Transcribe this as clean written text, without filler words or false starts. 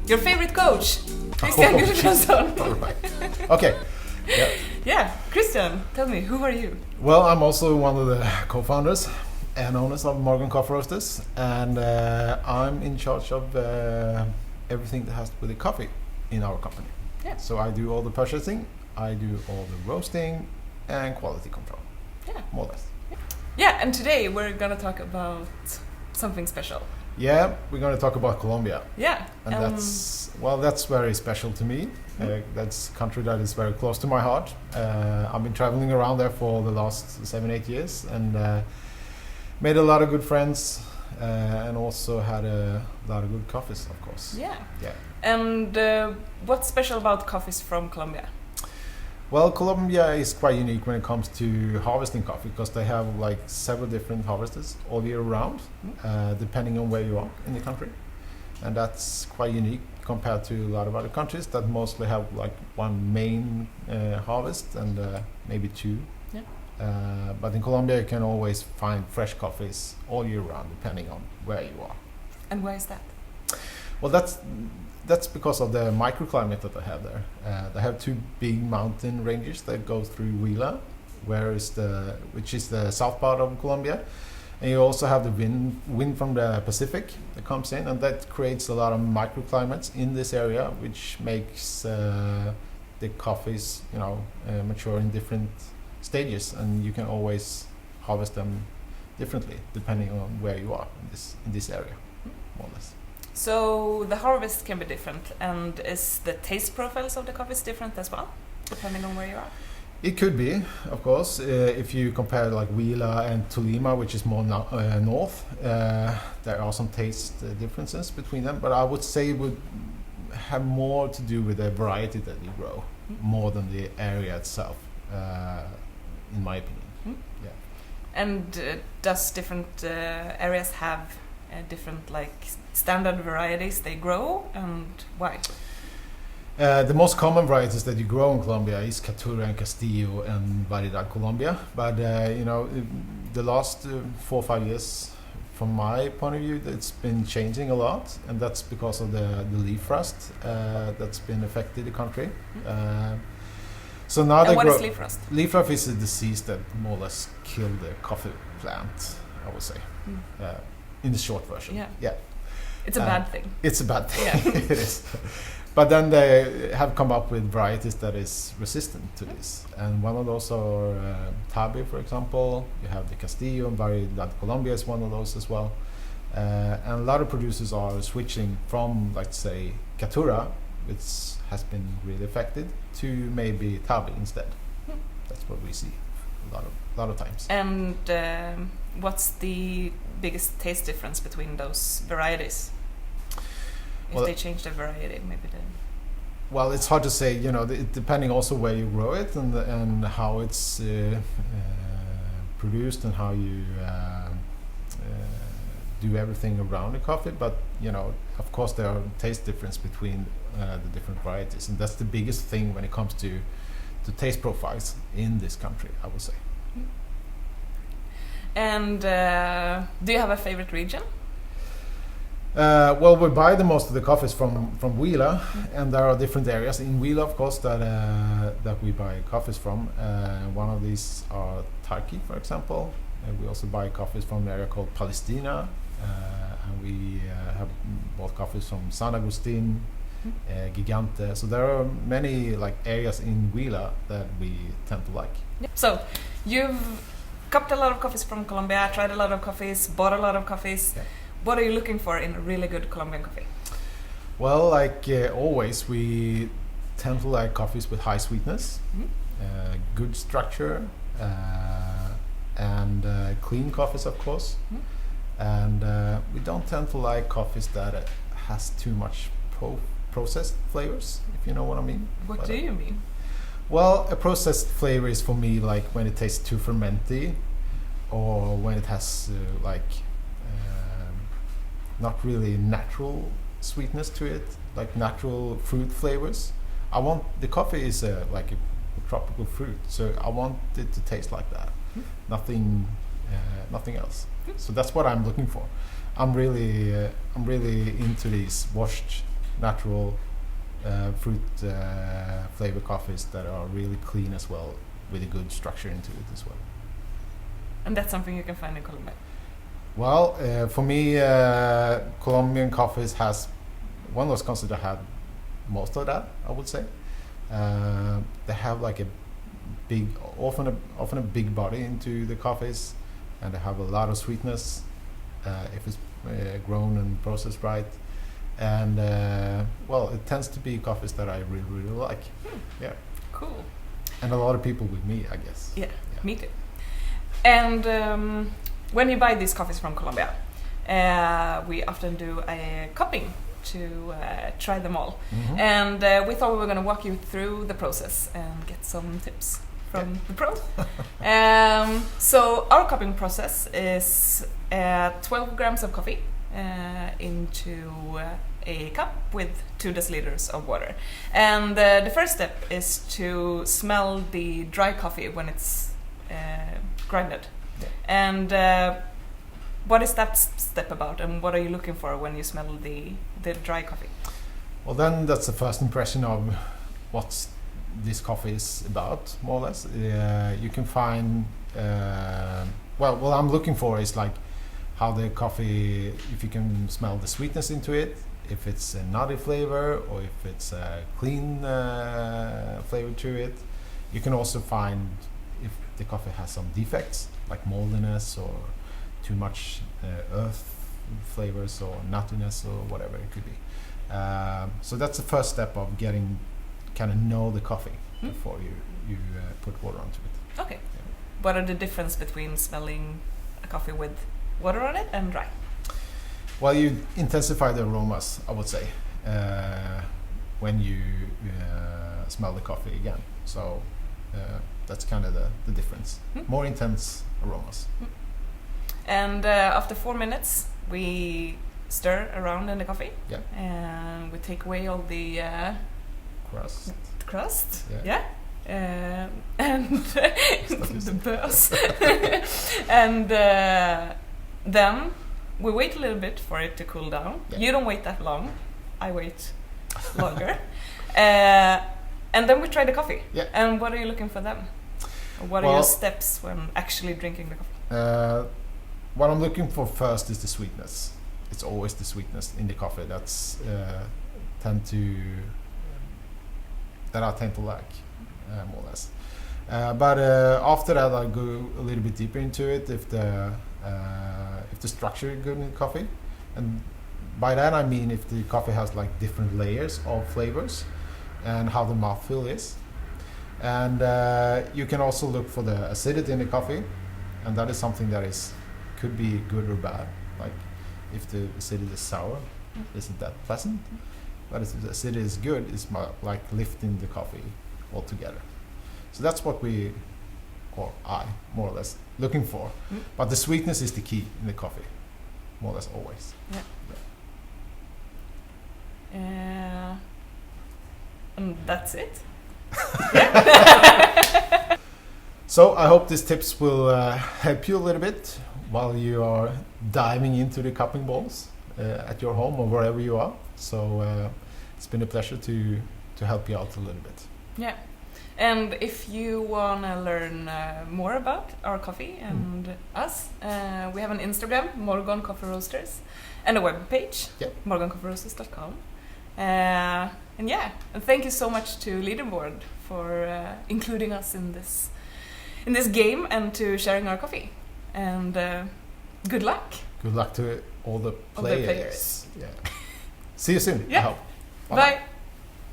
your favorite coach, Christian Gullbrandsson. All right. Okay. Yeah. Yeah, Christian, tell me, who are you? Well, I'm also one of the co-founders and owners of Morgon Coffee Roasters, and I'm in charge of everything that has to do with the coffee in our company. Yeah. So I do all the purchasing, I do all the roasting and quality control. Yeah. More or less. Yeah, and today we're gonna talk about something special. Yeah, we're going to talk about Colombia. Yeah. And that's very special to me. That's a country that is very close to my heart. I've been traveling around there for the last 7-8 years and made a lot of good friends and also had a lot of good coffees, of course. Yeah. Yeah. And what's special about coffees from Colombia? Well, Colombia is quite unique when it comes to harvesting coffee because they have like several different harvesters all year round, depending on where you are in the country. And that's quite unique compared to a lot of other countries that mostly have like one main harvest and maybe two. Yeah. But in Colombia you can always find fresh coffees all year round depending on where you are. And why is that? Well, that's because of the microclimate that they have there. They have two big mountain ranges that go through Huila, which is the south part of Colombia. And you also have the wind from the Pacific that comes in, and that creates a lot of microclimates in this area, which makes the coffees, mature in different stages, and you can always harvest them differently depending on where you are in this area, more or less. So the harvest can be different, and is the taste profiles of the coffees different as well, depending on where you are? It could be, of course. If you compare like Huila and Tolima, which is more north, there are some taste differences between them, but I would say it would have more to do with the variety that you grow, more than the area itself, in my opinion. Yeah. And does different areas have different like standard varieties they grow, and why? The most common varieties that you grow in Colombia is Caturra and Castillo and Variedad Colombia. But the last 4 or 5 years, from my point of view, it's been changing a lot, and that's because of the leaf rust that's been affected the country. So now and what is leaf rust? Leaf rust is a disease that more or less killed the coffee plant, I would say, in the short version. Yeah. It's a bad thing. It's a bad thing. Yeah. It is. But then they have come up with varieties that is resistant to this. And one of those are Tabi, for example. You have the Castillo, and Variedad Colombia is one of those as well. And a lot of producers are switching from, like, say, Caturra, which has been really affected, to maybe Tabi instead. That's what we see a lot of times. And what's the biggest taste difference between those varieties? If they change the variety, maybe then. Well, it's hard to say. Depending also where you grow it and how it's produced and how you do everything around the coffee. But of course, there are taste difference between the different varieties, and that's the biggest thing when it comes to taste profiles in this country, I would say. And do you have a favorite region? Well, we buy the most of the coffees from Huila, and there are different areas in Huila, of course, that we buy coffees from. One of these are Turkey, for example. We also buy coffees from an area called Palestina, and we have bought coffees from San Agustin, Gigante. So there are many areas in Huila that we tend to like. Yeah. So you've cupped a lot of coffees from Colombia, tried a lot of coffees, bought a lot of coffees. Yeah. What are you looking for in a really good Colombian coffee? Well, always, we tend to like coffees with high sweetness, good structure, and clean coffees, of course. And we don't tend to like coffees that has too much processed flavors, if you know what I mean. What do you mean? Well, a processed flavor is for me like when it tastes too fermenty, or when it has not really natural sweetness to it, like natural fruit flavors. I want the coffee is like a tropical fruit, so I want it to taste like that. Nothing else. So that's what I'm looking for. I'm really into these washed natural fruit flavor coffees that are really clean as well, with a good structure into it as well. And that's something you can find in Colombia? Well, for me, Colombian coffees has one of those countries that have most of that, I would say. They have like a big, often a big body into the coffees, and they have a lot of sweetness if it's grown and processed right. And well, it tends to be coffees that I really, really like. Yeah. Cool. And a lot of people with me, I guess. Yeah. Me too. And when you buy these coffees from Colombia, we often do a cupping to try them all. Mm-hmm. And we thought we were going to walk you through the process and get some tips from the pro. So our cupping process is 12 grams of coffee into a cup with 2 deciliters of water. And the first step is to smell the dry coffee when it's grinded. Yeah. And what is that step about, and what are you looking for when you smell the dry coffee? Well, then that's the first impression of what this coffee is about, more or less. You can find, well, what I'm looking for is like how the coffee, if you can smell the sweetness into it, if it's a nutty flavor or if it's a clean flavor to it. You can also find if the coffee has some defects, like moldiness or too much earth flavors or nuttiness or whatever it could be. So that's the first step of getting, kind of know the coffee before you put water onto it. Okay. Yeah. What are the difference between smelling a coffee with water on it and dry? Well, you intensify the aromas, I would say, when you smell the coffee again. So that's kind of the difference. More intense aromas. And after 4 minutes, we stir around in the coffee. Yeah. And we take away all the crust. Yeah. And the buzz. And then we wait a little bit for it to cool down. Yeah. You don't wait that long. I wait longer. And then we try the coffee. Yeah. And what are you looking for then? What are your steps when actually drinking the coffee? What I'm looking for first is the sweetness. It's always the sweetness in the coffee that's I tend to like, more or less. But after that, I go a little bit deeper into it if the structure is good in the coffee, and by that I mean if the coffee has like different layers of flavors and how the mouthfeel is. And you can also look for the acidity in the coffee, and that is something that could be good or bad. Like if the acidity is sour, isn't that pleasant? But if the acidity is good, it's like lifting the coffee altogether. So that's what I more or less looking for. But the sweetness is the key in the coffee, more or less always. Yeah. And that's it. So I hope these tips will help you a little bit while you are diving into the cupping bowls at your home or wherever you are. So it's been a pleasure to help you out a little bit. Yeah. And if you want to learn more about our coffee and us, we have an Instagram, Morgon Coffee Roasters, and a webpage, morgoncoffeeroasters.com. And thank you so much to Leaderboard for including us in this game and to sharing our coffee. And good luck. Good luck to all the players. Yeah. See you soon. Yeah. I hope. Bye.